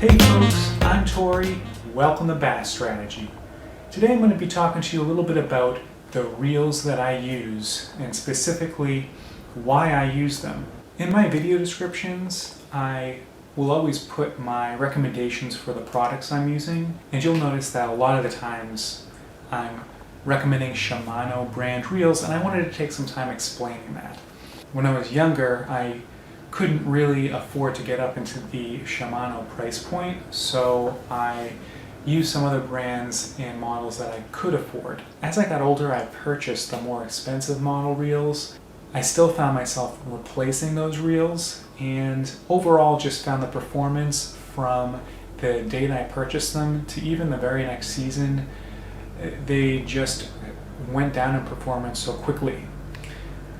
Hey folks, I'm Tori. Welcome to Bass Strategy. Today I'm going to be talking to you a little bit about the reels that I use and specifically why I use them. In my video descriptions, I will always put my recommendations for the products I'm using, and you'll notice that a lot of the times I'm recommending Shimano brand reels, and I wanted to take some time explaining that. When I was younger, I couldn't really afford to get up into the Shimano price point, so I used some other brands and models that I could afford. As I got older, I purchased the more expensive model reels. I still found myself replacing those reels, and overall just found the performance from the date I purchased them to even the very next season, they just went down in performance so quickly.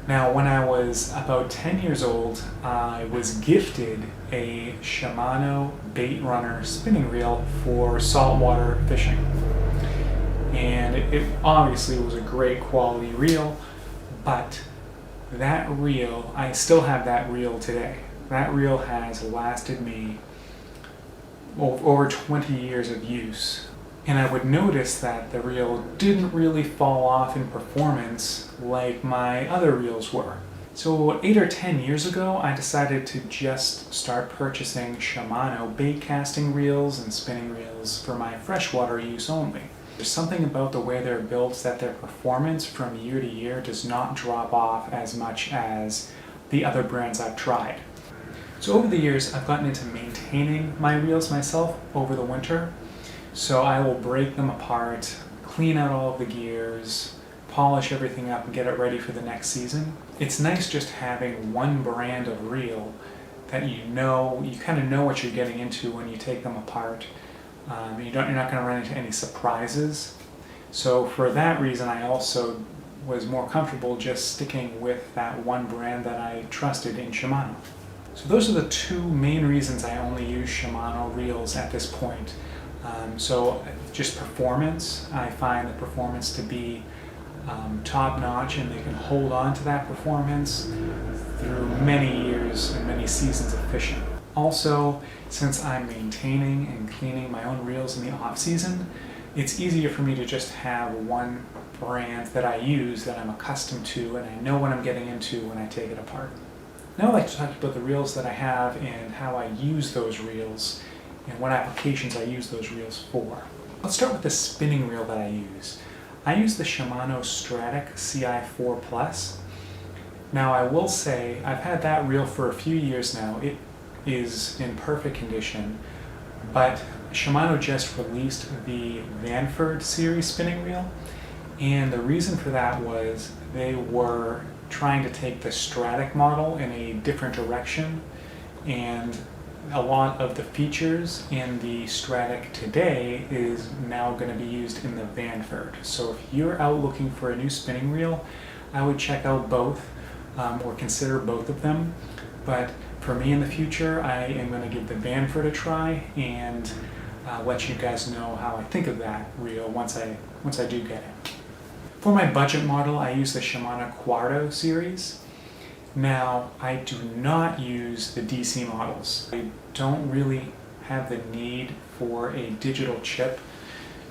Now, when I was about 10 years old, I was gifted a Shimano Bait Runner spinning reel for saltwater fishing. And it obviously was a great quality reel, but that reel, I still have that reel today. That reel has lasted me over 20 years of use. And I would notice that the reel didn't really fall off in performance like my other reels were. So 8 or 10 years ago, I decided to just start purchasing Shimano bait casting reels and spinning reels for my freshwater use only. There's something about the way they're built that their performance from year to year does not drop off as much as the other brands I've tried. So over the years, I've gotten into maintaining my reels myself over the winter. So I will break them apart, clean out all of the gears, polish everything up and get it ready for the next season. It's nice just having one brand of reel that you kind of know what you're getting into when you take them apart. You're not going to run into any surprises. So for that reason, I also was more comfortable just sticking with that one brand that I trusted in Shimano. So those are the two main reasons I only use Shimano reels at this point. So just performance, I find the performance to be top-notch, and they can hold on to that performance through many years and many seasons of fishing. Also, since I'm maintaining and cleaning my own reels in the off-season, it's easier for me to just have one brand that I use that I'm accustomed to and I know what I'm getting into when I take it apart. Now I'd like to talk about the reels that I have and how I use those reels and what applications I use those reels for. Let's start with the spinning reel that I use. I use the Shimano Stradic Ci4 Plus. Now I will say, I've had that reel for a few years now. It is in perfect condition, but Shimano just released the Vanford series spinning reel, and the reason for that was they were trying to take the Stradic model in a different direction, and a lot of the features in the Stradic today is now going to be used in the Vanford. So if you're out looking for a new spinning reel, I would check out both or consider both of them. But for me in the future, I am going to give the Vanford a try and let you guys know how I think of that reel once I do get it. For my budget model, I use the Shimano Curado series. Now, I do not use the DC models. I don't really have the need for a digital chip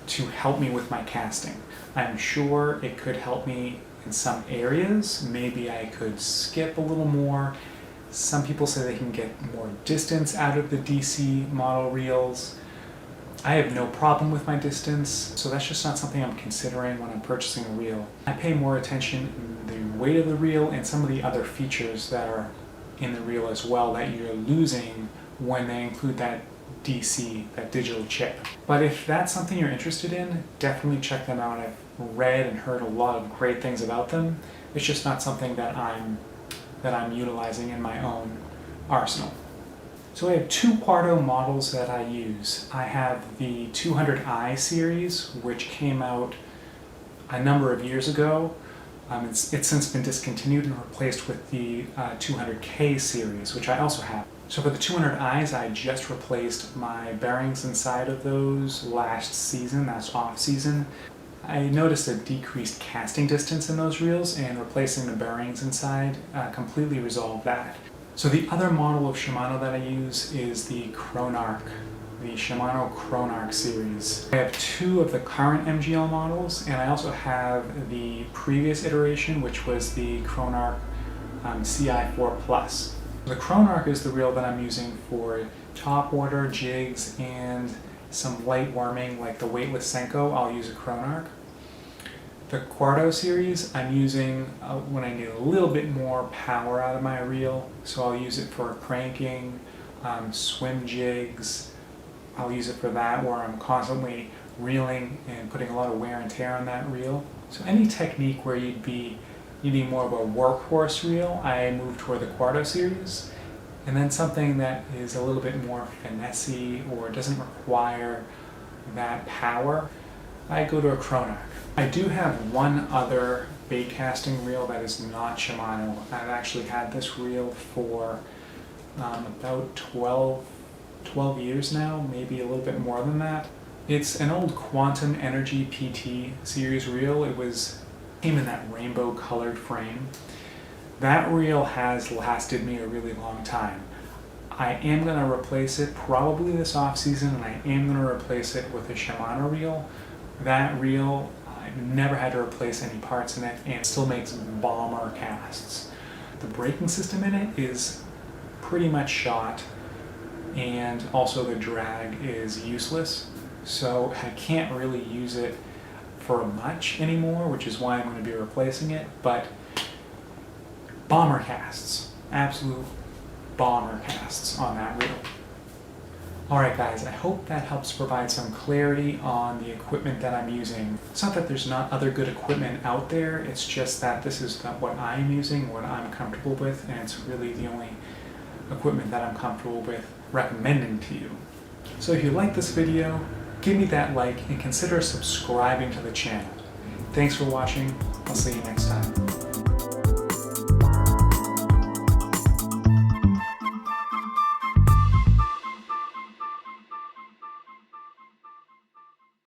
to help me with my casting. I'm sure it could help me in some areas. Maybe I could skip a little more. Some people say they can get more distance out of the DC model reels. I have no problem with my distance, so that's just not something I'm considering when I'm purchasing a reel. I pay more attention to the weight of the reel and some of the other features that are in the reel as well that you're losing when they include that DC, that digital chip. But if that's something you're interested in, definitely check them out. I've read and heard a lot of great things about them. It's just not something that I'm utilizing in my own arsenal. So I have two Curado models that I use. I have the 200i series, which came out a number of years ago. It's since been discontinued and replaced with the 200k series, which I also have. So for the 200i's, I just replaced my bearings inside of those last season, that's off season. I noticed a decreased casting distance in those reels, and replacing the bearings inside completely resolved that. So the other model of Shimano that I use is the Chronarch the Shimano Chronarch series. I have 2 of the current MGL models, and I also have the previous iteration, which was the Chronarch Ci4 Plus. The Chronarch is the reel that I'm using for topwater, jigs, and some light worming like the weightless Senko. I'll use a Chronarch. The Curado series I'm using when I need a little bit more power out of my reel, so I'll use it for cranking, swim jigs. I'll use it for that where I'm constantly reeling and putting a lot of wear and tear on that reel. So any technique where you'd be needing more of a workhorse reel, I move toward the Curado series. And then something that is a little bit more finessey or doesn't require that power, I go to a Chronarch. I do have one other bait casting reel that is not Shimano. I've actually had this reel for about 12 years now, maybe a little bit more than that. It's an old Quantum Energy PT series reel. It came in that rainbow colored frame. That reel has lasted me a really long time. I am going to replace it probably this off season, and I am going to replace it with a Shimano reel. That reel, I've never had to replace any parts in it, and it still makes bomber casts. The braking system in it is pretty much shot, and also the drag is useless, so I can't really use it for much anymore, which is why I'm going to be replacing it. But bomber casts, absolute bomber casts on that reel. Alright guys, I hope that helps provide some clarity on the equipment that I'm using. It's not that there's not other good equipment out there, it's just that this is what I'm using, what I'm comfortable with, and it's really the only equipment that I'm comfortable with recommending to you. So if you like this video, give me that like and consider subscribing to the channel. Thanks for watching. I'll see you next time.